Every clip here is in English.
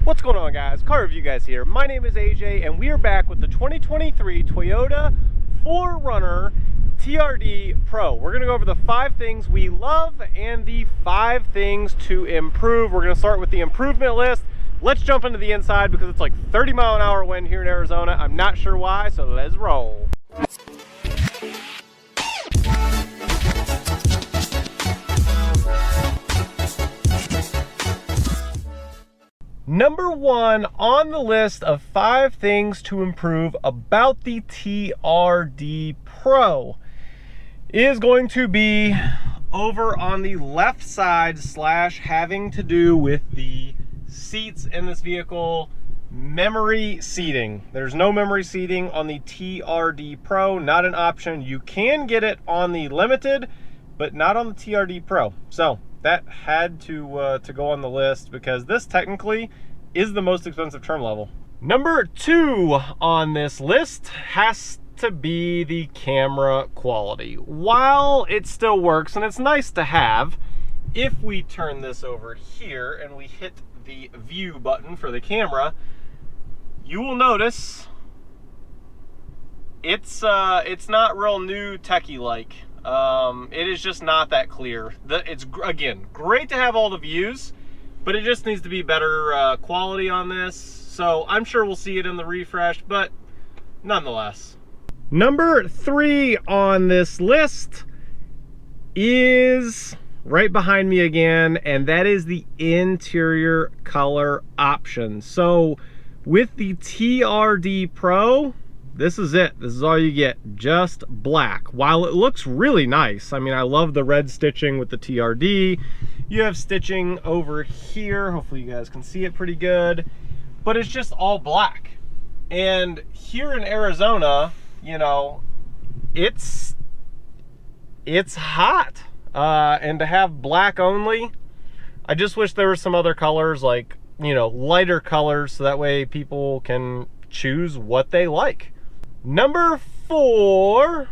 What's going on, guys? Car Review Guys here. My name is AJ and we are back with the 2023 Toyota 4Runner TRD Pro. We're going to go over the 5 things we love and the 5 things to improve. We're going to start with the improvement list. Let's jump into the inside because it's like 30-mile-an-hour wind here in Arizona. I'm not sure why, so let's roll. Number 1 on the list of 5 things to improve about the TRD Pro is going to be over on the left side / having to do with the seats in this vehicle. Memory seating. There's no memory seating on the TRD Pro, not an option. You can get it on the Limited, but not on the TRD Pro. So that had to go on the list because this technically is the most expensive trim level. Number 2 on this list has to be the camera quality. While it still works and it's nice to have, if we turn this over here and we hit the view button for the camera, you will notice it's not real new techie like. It is just not that clear. It's, again, great to have all the views, but it just needs to be better quality on this. So I'm sure we'll see it in the refresh, but nonetheless. Number 3 on this list is right behind me again, and that is the interior color option. So with the TRD Pro, this is it. This is all you get, just black. While it looks really nice, I mean, I love the red stitching with the TRD. You have stitching over here. Hopefully you guys can see it pretty good, but it's just all black. And here in Arizona, you know, it's hot. And to have black only, I just wish there were some other colors, like, you know, lighter colors, so that way people can choose what they like. Number 4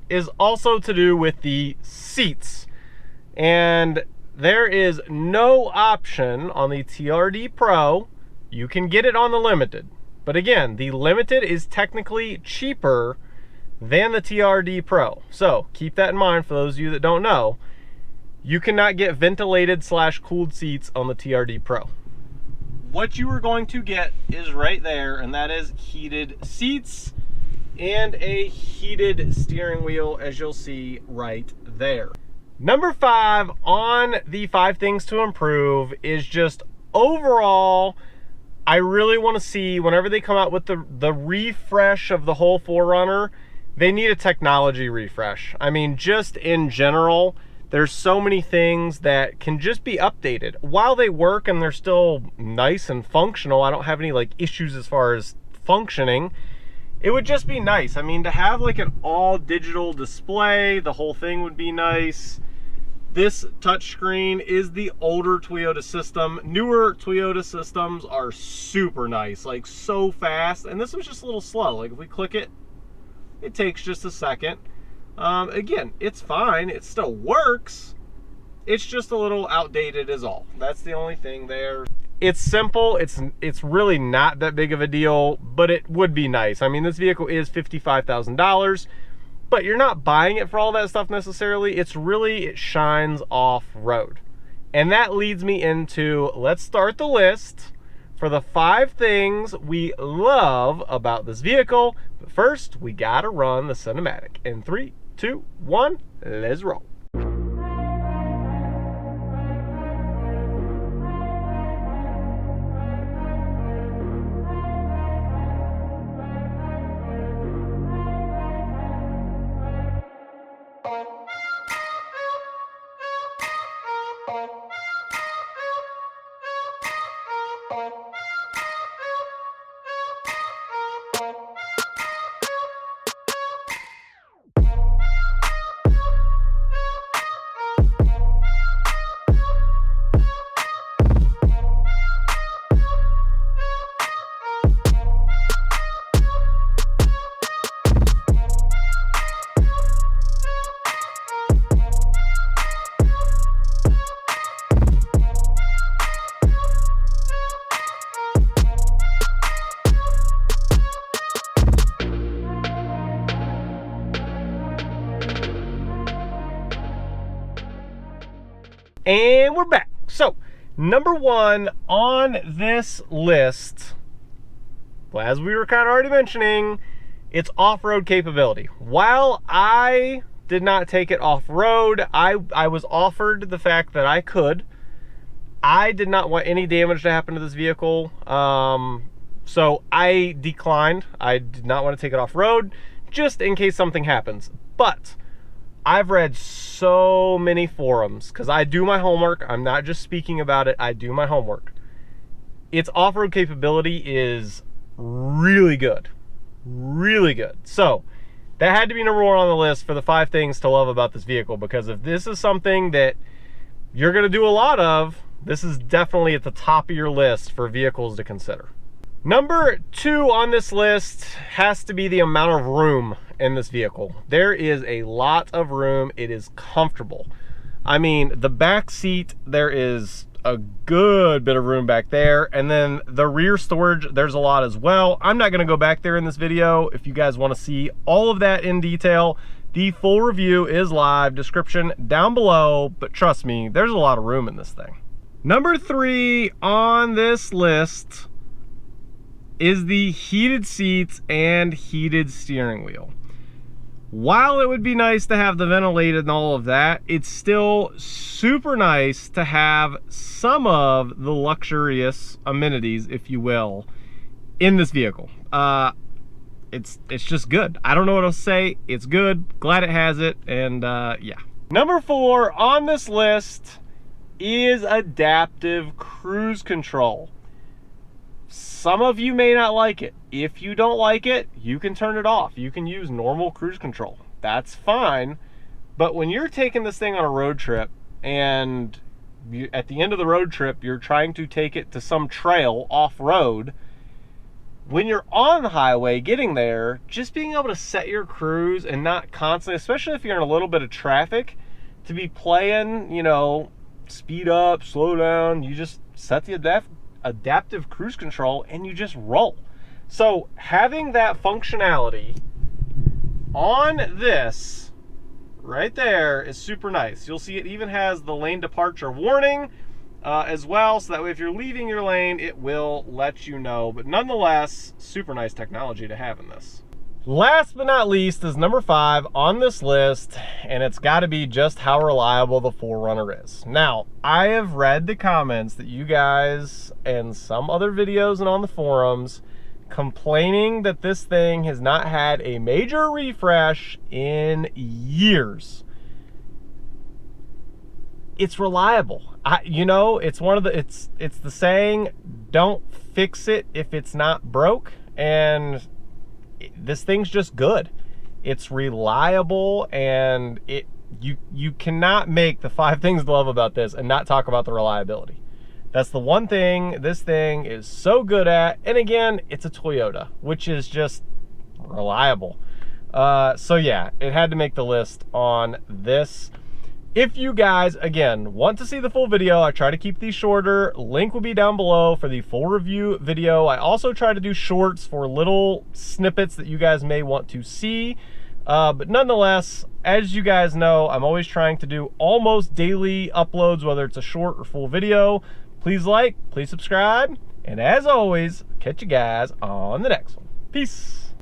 is also to do with the seats, and there is no option on the TRD Pro. You can get it on the Limited, but again, the Limited is technically cheaper than the TRD Pro, so keep that in mind for those of you that don't know. You cannot get ventilated / cooled seats on the TRD Pro. What you are going to get is right there, and that is heated seats and a heated steering wheel, as you'll see right there. Number 5 on the 5 things to improve is just overall, I really want to see, whenever they come out with the refresh of the whole 4Runner, they need a technology refresh. I mean, just in general, there's so many things that can just be updated. While they work and they're still nice and functional, I don't have any like issues as far as functioning. It would just be nice. I mean, to have like an all digital display, the whole thing would be nice. This touchscreen is the older Toyota system. Newer Toyota systems are super nice, like so fast. And this was just a little slow. Like if we click it, it takes just a second. Again, it's fine. It still works. It's just a little outdated is all. That's the only thing there. It's simple. It's really not that big of a deal, but it would be nice. I mean, this vehicle is $55,000, but you're not buying it for all that stuff necessarily. It's really, it shines off-road. And that leads me into, let's start the list for the 5 things we love about this vehicle. But first, we gotta run the cinematic. In 3, 2, 1, let's roll. Number one on this list, well, as we were kind of already mentioning, it's off-road capability. While I did not take it off-road, I was offered the fact that I could. I did not want any damage to happen to this vehicle, so I declined. I did not want to take it off-road, just in case something happens. But I've read so many forums, because I do my homework. I'm not just speaking about it, I do my homework. Its off-road capability is really good. Really good. So that had to be number one on the list for the 5 things to love about this vehicle, because if this is something that you're going to do a lot of, this is definitely at the top of your list for vehicles to consider. Number 2 on this list has to be the amount of room in this vehicle. There is a lot of room. It is comfortable. I mean, the back seat, there is a good bit of room back there, and then the rear storage, there's a lot as well. I'm not going to go back there in this video. If you guys want to see all of that in detail, the full review is live, description down below, but trust me, there's a lot of room in this thing. Number 3 on this list is the heated seats and heated steering wheel. While it would be nice to have the ventilated and all of that, it's still super nice to have some of the luxurious amenities, if you will, in this vehicle. It's just good. I don't know what else to say. It's good. Glad it has it, and yeah. Number 4 on this list is adaptive cruise control. Some of you may not like it. If you don't like it, you can turn it off. You can use normal cruise control. That's fine. But when you're taking this thing on a road trip, and at the end of the road trip, you're trying to take it to some trail off-road, when you're on the highway getting there, just being able to set your cruise and not constantly, especially if you're in a little bit of traffic, to be playing, you know, speed up, slow down, you just set the adaptive cruise control and you just roll. So having that functionality on this right there is super nice. You'll see it even has the lane departure warning as well, so that way if you're leaving your lane, it will let you know. But nonetheless, super nice technology to have in this. Last but not least is number 5 on this list, and it's got to be just how reliable the 4Runner is. Now, I have read the comments that you guys and some other videos and on the forums complaining that this thing has not had a major refresh in years. It's reliable. You know, it's one of the it's the saying, don't fix it if it's not broke, and this thing's just good. It's reliable, and you cannot make the 5 things to love about this and not talk about the reliability. That's the one thing this thing is so good at. And again, it's a Toyota, which is just reliable. So yeah, it had to make the list on this. If you guys, again, want to see the full video, I try to keep these shorter. Link will be down below for the full review video. I also try to do shorts for little snippets that you guys may want to see. But nonetheless, as you guys know, I'm always trying to do almost daily uploads, whether it's a short or full video. Please like, please subscribe, and as always, catch you guys on the next one. Peace.